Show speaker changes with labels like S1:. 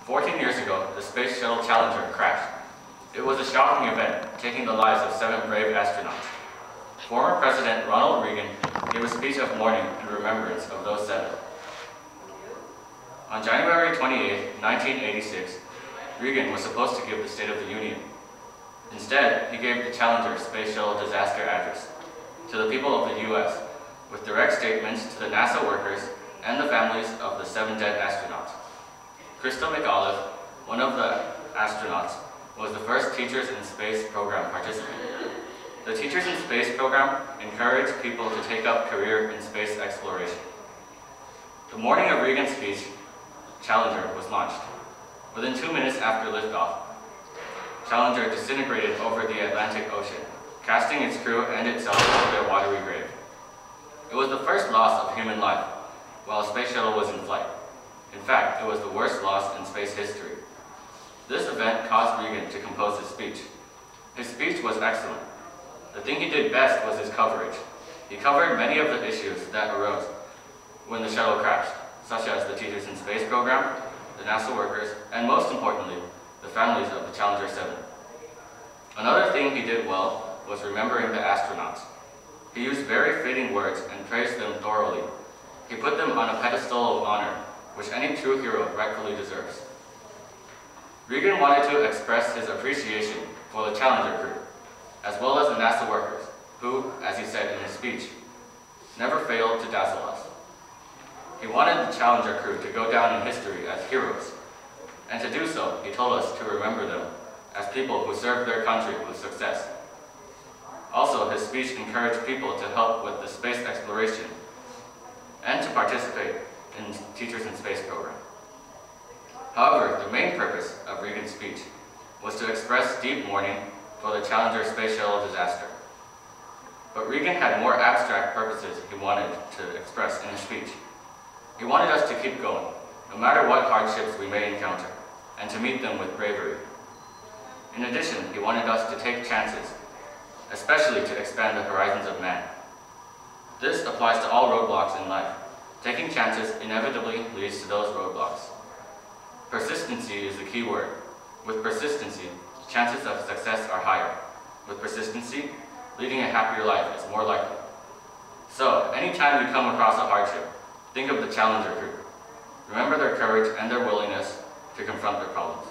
S1: 14 years ago, the Space Shuttle Challenger crashed. It was a shocking event, taking the lives of 7 brave astronauts. Former President Ronald Reagan gave a speech of mourning and remembrance of those 7. On January 28, 1986, Reagan was supposed to give the State of the Union. Instead, he gave the Challenger Space Shuttle disaster address to the people of the U.S. with direct statements to the NASA workers and the families of the 7 dead astronauts. Crystal McAuliffe, one of the astronauts, was the first Teachers in Space program participant. The Teachers in Space program encouraged people to take up career in space exploration. The morning of Reagan's speech, Challenger was launched. Within 2 minutes after liftoff, Challenger disintegrated over the Atlantic Ocean, casting its crew and itself into their watery grave. It was the first loss of human life while a space shuttle was in flight. In fact, it was the worst loss in space history. This event caused Reagan to compose his speech. His speech was excellent. The thing he did best was his coverage. He covered many of the issues that arose when the shuttle crashed, such as the Teachers in Space program, the NASA workers, and most importantly, the families of the Challenger 7. Another thing he did well was remembering the astronauts. He used very fitting words and praised them thoroughly. He put them on a pedestal of honor, which any true hero rightfully deserves. Reagan wanted to express his appreciation for the Challenger crew, as well as the NASA workers, who, as he said in his speech, never failed to dazzle us. He wanted the Challenger crew to go down in history as heroes, and to do so, he told us to remember them as people who served their country with success. Also, his speech encouraged people to help with the space exploration and to participate in Teachers in Space program. However, the main purpose of Reagan's speech was to express deep mourning for the Challenger space shuttle disaster. But Reagan had more abstract purposes he wanted to express in his speech. He wanted us to keep going, no matter what hardships we may encounter, and to meet them with bravery. In addition, he wanted us to take chances, especially to expand the horizons of man. This applies to all roadblocks in life. Taking chances inevitably leads to those roadblocks. Persistency is the key word. With persistency, chances of success are higher. With persistency, leading a happier life is more likely. So, anytime you come across a hardship, think of the Challenger crew. Remember their courage and their willingness to confront their problems.